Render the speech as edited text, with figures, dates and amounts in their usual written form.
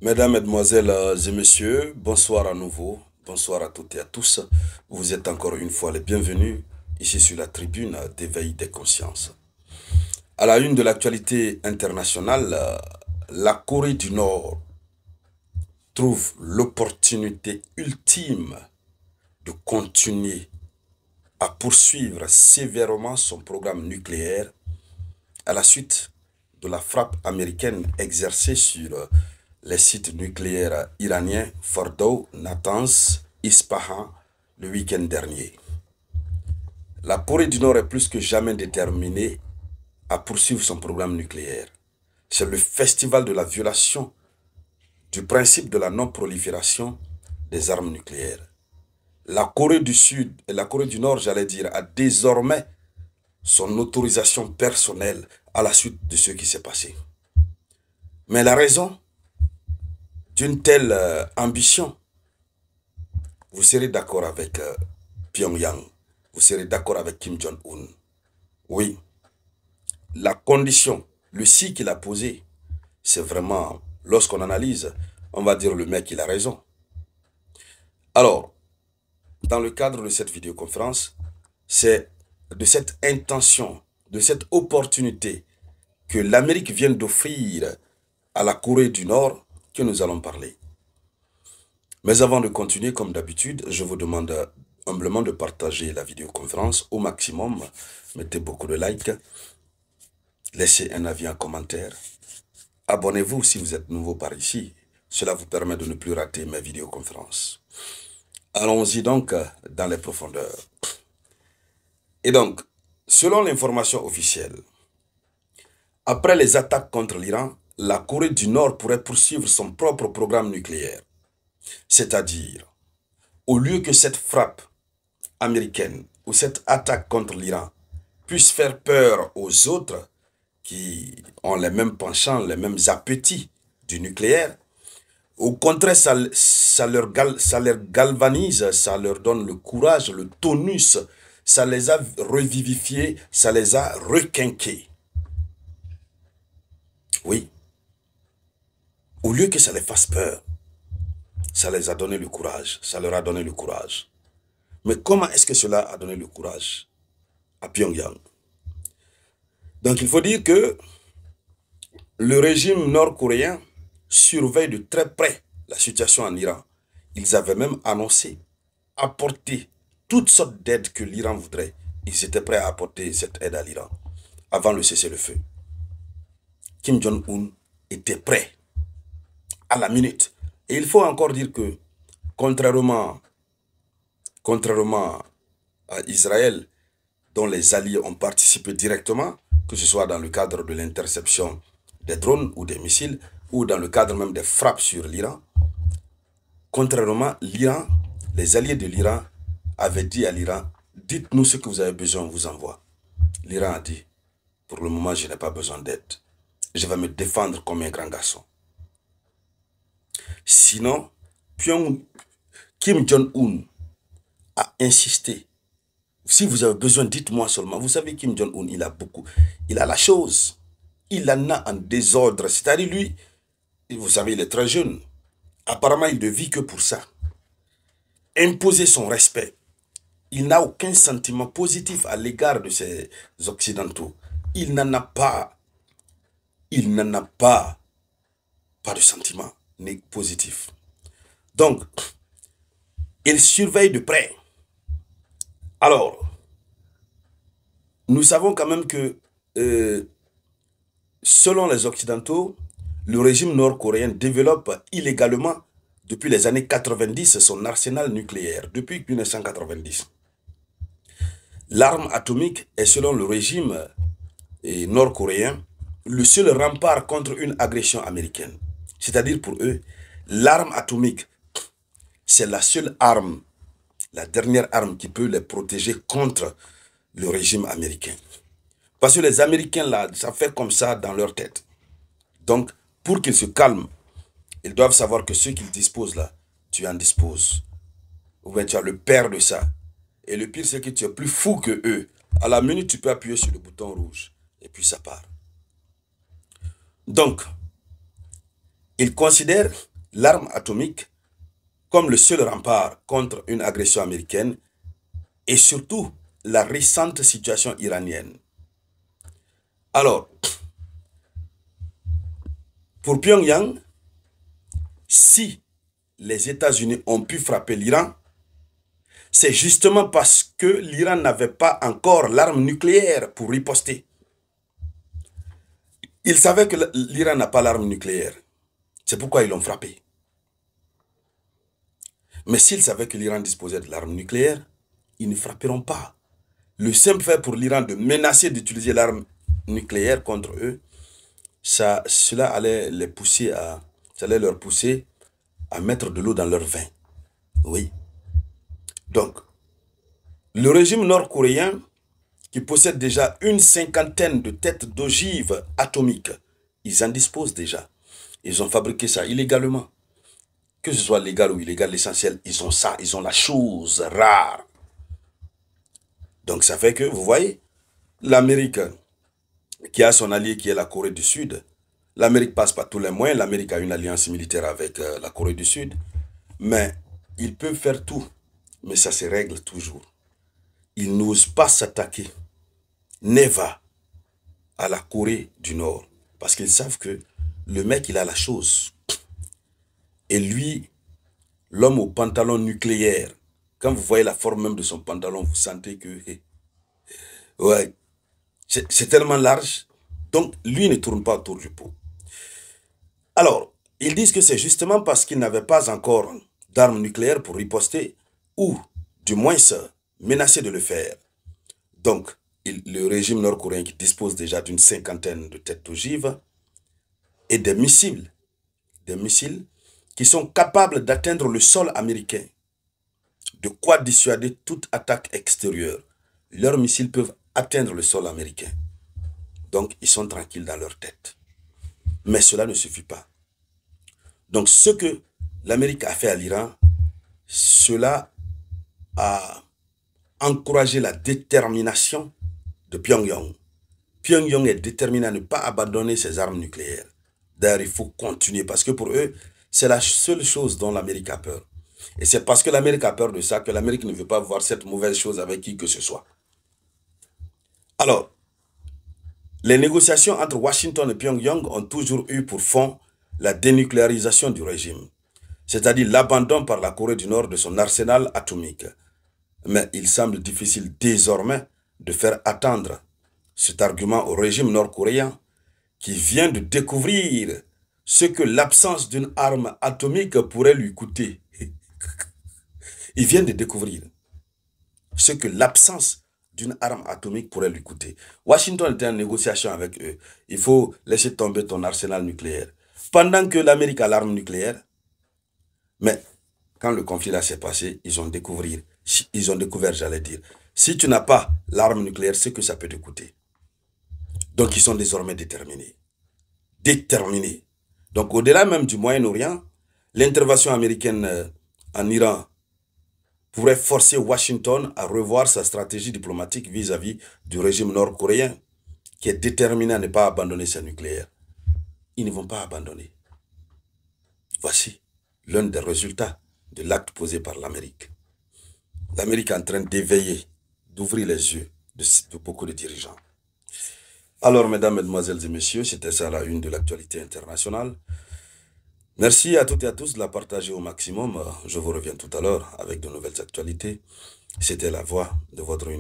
Mesdames, Mesdemoiselles et Messieurs, bonsoir à nouveau. Bonsoir à toutes et à tous. Vous êtes encore une fois les bienvenus ici sur la tribune d'éveil des consciences. À la une de l'actualité internationale, la Corée du Nord trouve l'opportunité ultime de continuer à poursuivre sévèrement son programme nucléaire à la suite de la frappe américaine exercée sur les sites nucléaires iraniens Fordow, Natanz, Ispahan le week-end dernier. La Corée du Nord est plus que jamais déterminée à poursuivre son programme nucléaire. C'est le festival de la violation du principe de la non-prolifération des armes nucléaires. La Corée du Sud et la Corée du Nord, j'allais dire, a désormais son autorisation personnelle à la suite de ce qui s'est passé. Mais la raison d'une telle ambition, vous serez d'accord avec Pyongyang, vous serez d'accord avec Kim Jong-un. Oui, la condition, le si qu'il a posé, c'est vraiment, lorsqu'on analyse, on va dire le mec, il a raison. Alors, dans le cadre de cette vidéoconférence, c'est de cette intention, de cette opportunité que l'Amérique vient d'offrir à la Corée du Nord que nous allons parler. Mais avant de continuer, comme d'habitude, je vous demande humblement de partager la vidéoconférence au maximum. Mettez beaucoup de likes, laissez un avis en commentaire. Abonnez-vous si vous êtes nouveau par ici. Cela vous permet de ne plus rater mes vidéoconférences. Allons-y donc dans les profondeurs. Et donc, selon l'information officielle, après les attaques contre l'Iran, la Corée du Nord pourrait poursuivre son propre programme nucléaire. C'est-à-dire, au lieu que cette frappe américaine ou cette attaque contre l'Iran puisse faire peur aux autres qui ont les mêmes penchants, les mêmes appétits du nucléaire, au contraire, ça leur galvanise, ça leur donne le courage, le tonus, ça les a revivifiés, ça les a requinqués. Oui. Au lieu que ça les fasse peur, ça les a donné le courage, ça leur a donné le courage. Mais comment est-ce que cela a donné le courage à Pyongyang? Donc il faut dire que le régime nord-coréen surveille de très près la situation en Iran. Ils avaient même annoncé apporter toutes sortes d'aides que l'Iran voudrait. Ils étaient prêts à apporter cette aide à l'Iran avant le cessez-le-feu. Kim Jong-un était prêt à la minute. Et il faut encore dire que, contrairement à Israël, dont les alliés ont participé directement, que ce soit dans le cadre de l'interception des drones ou des missiles, ou dans le cadre même des frappes sur l'Iran, contrairement, l'Iran, les alliés de l'Iran avaient dit à l'Iran, dites-nous ce que vous avez besoin, on vous envoie. L'Iran a dit, pour le moment, je n'ai pas besoin d'aide. Je vais me défendre comme un grand garçon. Sinon, Kim Jong-un a insisté. Si vous avez besoin, dites-moi seulement. Vous savez, Kim Jong-un, il a beaucoup. Il a la chose. Il en a en désordre. C'est-à-dire, lui, vous savez, il est très jeune. Apparemment, il ne vit que pour ça. Imposer son respect. Il n'a aucun sentiment positif à l'égard de ces Occidentaux. Il n'en a pas. Il n'en a pas. Pas de sentiment positif. Donc, il surveille de près. Alors, nous savons quand même que, selon les Occidentaux, le régime nord-coréen développe illégalement, depuis les années 90, son arsenal nucléaire, depuis 1990. L'arme atomique est, selon le régime nord-coréen, le seul rempart contre une agression américaine. C'est-à-dire pour eux, l'arme atomique, c'est la seule arme, la dernière arme qui peut les protéger contre le régime américain. Parce que les Américains, là, ça fait comme ça dans leur tête. Donc, pour qu'ils se calment, ils doivent savoir que ce qu'ils disposent là, tu en disposes. Ou bien tu as le père de ça. Et le pire, c'est que tu es plus fou que eux. À la minute, tu peux appuyer sur le bouton rouge. Et puis ça part. Donc, ils considèrent l'arme atomique comme le seul rempart contre une agression américaine et surtout la récente situation iranienne. Alors, pour Pyongyang, si les États-Unis ont pu frapper l'Iran, c'est justement parce que l'Iran n'avait pas encore l'arme nucléaire pour riposter. Ils savaient que l'Iran n'a pas l'arme nucléaire. C'est pourquoi ils l'ont frappé. Mais s'ils savaient que l'Iran disposait de l'arme nucléaire, ils ne frapperont pas. Le simple fait pour l'Iran de menacer d'utiliser l'arme nucléaire contre eux, cela allait les pousser ça allait leur pousser à mettre de l'eau dans leur vin. Oui. Donc, le régime nord-coréen, qui possède déjà une cinquantaine de têtes d'ogives atomiques, ils en disposent déjà. Ils ont fabriqué ça illégalement. Que ce soit légal ou illégal, l'essentiel, ils ont ça, ils ont la chose rare. Donc ça fait que, vous voyez, l'Amérique, qui a son allié qui est la Corée du Sud, l'Amérique passe par tous les moyens, l'Amérique a une alliance militaire avec la Corée du Sud, mais ils peuvent faire tout, mais ça se règle toujours. Ils n'osent pas s'attaquer, never, à la Corée du Nord, parce qu'ils savent que le mec, il a la chose. Et lui, l'homme au pantalon nucléaire, quand vous voyez la forme même de son pantalon, vous sentez que, ouais, c'est tellement large. Donc, lui ne tourne pas autour du pot. Alors, ils disent que c'est justement parce qu'ils n'avaient pas encore d'armes nucléaires pour riposter, ou du moins menacer de le faire. Donc, le régime nord-coréen qui dispose déjà d'une cinquantaine de têtes d'ogives et des missiles qui sont capables d'atteindre le sol américain, de quoi dissuader toute attaque extérieure. Leurs missiles peuvent atteindre le sol américain. Donc, ils sont tranquilles dans leur tête. Mais cela ne suffit pas. Donc, ce que l'Amérique a fait à l'Iran, cela a encouragé la détermination de Pyongyang. Pyongyang est déterminé à ne pas abandonner ses armes nucléaires. D'ailleurs, il faut continuer parce que pour eux, c'est la seule chose dont l'Amérique a peur. Et c'est parce que l'Amérique a peur de ça que l'Amérique ne veut pas voir cette mauvaise chose avec qui que ce soit. Alors, les négociations entre Washington et Pyongyang ont toujours eu pour fond la dénucléarisation du régime, c'est-à-dire l'abandon par la Corée du Nord de son arsenal atomique. Mais il semble difficile désormais de faire attendre cet argument au régime nord-coréen qui vient de découvrir ce que l'absence d'une arme atomique pourrait lui coûter. Il vient de découvrir ce que l'absence d'une arme atomique pourrait lui coûter. Washington était en négociation avec eux. Il faut laisser tomber ton arsenal nucléaire. Pendant que l'Amérique a l'arme nucléaire, mais quand le conflit là s'est passé, ils ont découvert, j'allais dire, si tu n'as pas l'arme nucléaire, c'est que ça peut te coûter. Donc ils sont désormais déterminés. Déterminés. Donc au-delà même du Moyen-Orient, l'intervention américaine en Iran pourrait forcer Washington à revoir sa stratégie diplomatique vis-à-vis du régime nord-coréen, qui est déterminé à ne pas abandonner ses nucléaires. Ils ne vont pas abandonner. Voici l'un des résultats de l'acte posé par l'Amérique. L'Amérique est en train d'éveiller, d'ouvrir les yeux de beaucoup de dirigeants. Alors, mesdames, mesdemoiselles et messieurs, c'était ça la une de l'actualité internationale. Merci à toutes et à tous de la partager au maximum. Je vous reviens tout à l'heure avec de nouvelles actualités. C'était la voix de votre unité.